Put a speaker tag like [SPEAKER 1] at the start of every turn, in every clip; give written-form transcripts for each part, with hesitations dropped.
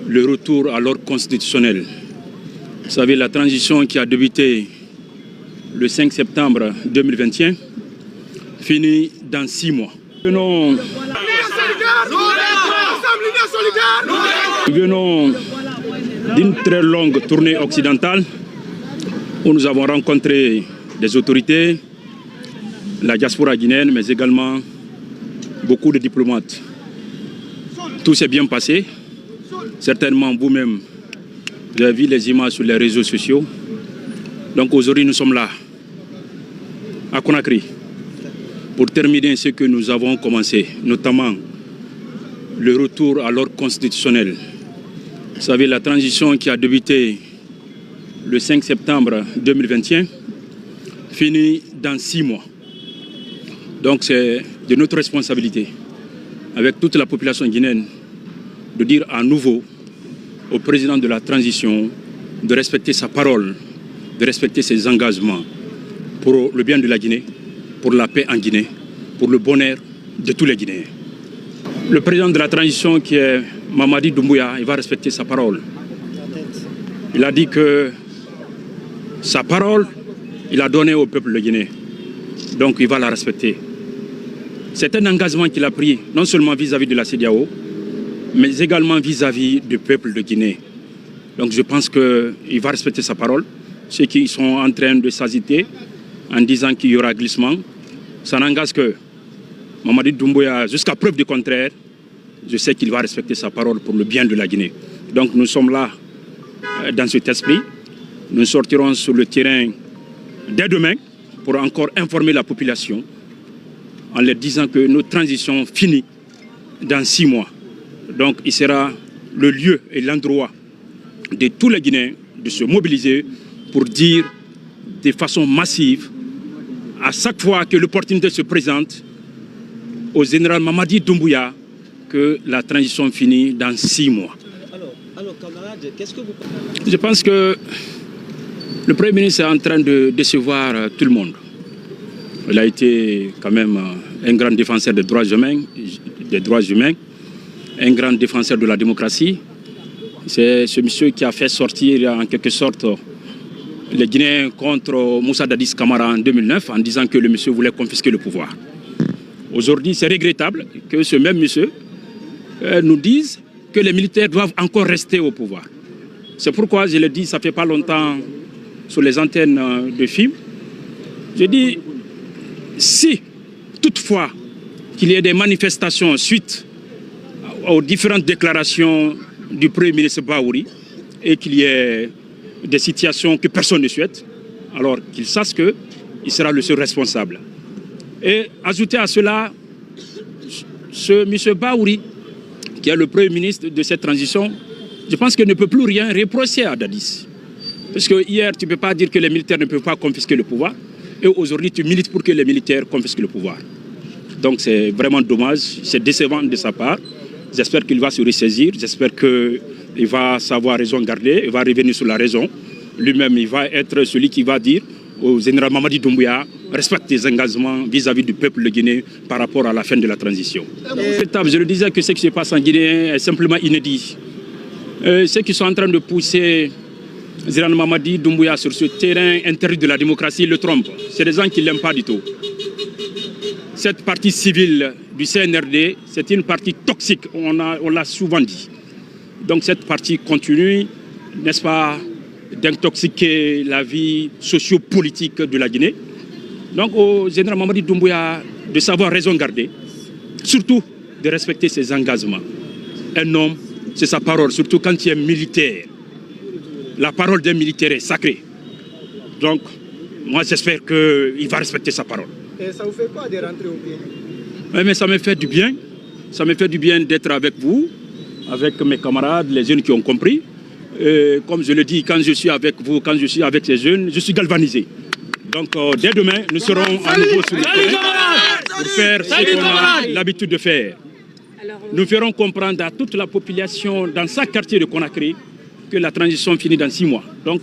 [SPEAKER 1] le retour à l'ordre constitutionnel. Vous savez, la transition qui a débuté le 5 septembre 2021 finit dans 6 mois. Nous venons d'une très longue tournée occidentale où nous avons rencontré des autorités, la diaspora guinéenne, mais également beaucoup de diplomates. Tout s'est bien passé. Certainement vous-même, vous avez vu les images sur les réseaux sociaux. Donc aujourd'hui, nous sommes là, à Conakry, pour terminer ce que nous avons commencé, notamment le retour à l'ordre constitutionnel. Vous savez, la transition qui a débuté le 5 septembre 2021 finit dans 6 mois. Donc c'est de notre responsabilité, avec toute la population guinéenne, de dire à nouveau au président de la transition de respecter sa parole, de respecter ses engagements pour le bien de la Guinée, pour la paix en Guinée, pour le bonheur de tous les Guinéens. Le président de la transition, qui est Mamadi Doumbouya, il va respecter sa parole. Il a dit que sa parole, il a donné au peuple de Guinée. Donc il va la respecter. C'est un engagement qu'il a pris, non seulement vis-à-vis de la CEDEAO, mais également vis-à-vis du peuple de Guinée. Donc je pense qu'il va respecter sa parole. Ceux qui sont en train de s'agiter en disant qu'il y aura glissement, ça n'engage que Mamadi Doumbouya, jusqu'à preuve du contraire. Je sais qu'il va respecter sa parole pour le bien de la Guinée. Donc nous sommes là dans cet esprit. Nous sortirons sur le terrain dès demain pour encore informer la population en leur disant que notre transition finit dans 6 mois. Donc il sera le lieu et l'endroit de tous les Guinéens de se mobiliser pour dire de façon massive, à chaque fois que l'opportunité se présente, au général Mamadi Doumbouya, que la transition finit dans 6 mois.
[SPEAKER 2] Alors camarades, qu'est-ce que vous pensez?
[SPEAKER 1] Je pense que le Premier ministre est en train de décevoir tout le monde. Il a été quand même un grand défenseur des droits humains, un grand défenseur de la démocratie. C'est ce monsieur qui a fait sortir en quelque sorte les Guinéens contre Moussa Dadis Camara en 2009 en disant que le monsieur voulait confisquer le pouvoir. Aujourd'hui, c'est regrettable que ce même monsieur nous dise que les militaires doivent encore rester au pouvoir. C'est pourquoi je le dis, ça ne fait pas longtemps sur les antennes de films. Je dis, si toutefois qu'il y ait des manifestations suite aux différentes déclarations du Premier ministre Bahouri et qu'il y ait des situations que personne ne souhaite, alors qu'il sache qu'il sera le seul responsable. Et ajouter à cela, ce M. Bahouri, qui est le Premier ministre de cette transition, je pense qu'il ne peut plus rien reprocher à Dadis. Parce que hier, tu ne peux pas dire que les militaires ne peuvent pas confisquer le pouvoir, et aujourd'hui, tu milites pour que les militaires confisquent le pouvoir. Donc c'est vraiment dommage, c'est décevant de sa part. J'espère qu'il va se ressaisir, j'espère qu'il va savoir raison garder, il va revenir sur la raison. Lui-même, il va être celui qui va dire au général Mamadi Doumbouya, respecte tes engagements vis-à-vis du peuple de Guinée par rapport à la fin de la transition. Je le disais que ce qui se passe en Guinée est simplement inédit. Ceux qui sont en train de pousser général Mamadi Doumbouya sur ce terrain interdit de la démocratie le trompent. C'est des gens qui ne l'aiment pas du tout. Cette partie civile du CNRD, c'est une partie toxique, on l'a souvent dit. Donc cette partie continue, n'est-ce pas, d'intoxiquer la vie socio-politique de la Guinée. Donc au général Mamadi Doumbouya de savoir raison garder, surtout de respecter ses engagements. Un homme, c'est sa parole, surtout quand il est militaire. La parole d'un militaire est sacrée. Donc, moi j'espère qu'il va respecter sa parole.
[SPEAKER 2] Et ça vous fait quoi de rentrer au pays?
[SPEAKER 1] Oui, mais ça me fait du bien. Ça me fait du bien d'être avec vous, avec mes camarades, les jeunes qui ont compris. Comme je le dis, quand je suis avec vous, quand je suis avec ces jeunes, je suis galvanisé. Donc, dès demain, nous serons à nouveau sur le terrain pour faire ce qu'on a l'habitude de faire. Nous ferons comprendre à toute la population dans chaque quartier de Conakry que la transition finit dans 6 mois. Donc,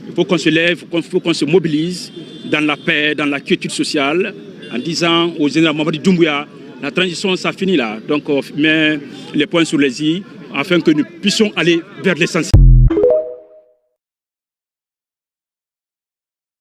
[SPEAKER 1] il faut qu'on se lève, il faut qu'on se mobilise dans la paix, dans la quiétude sociale, en disant au général Mamadi Doumbouya, la transition, ça finit là. Donc, on met les points sur les i, afin que nous puissions aller vers l'essentiel.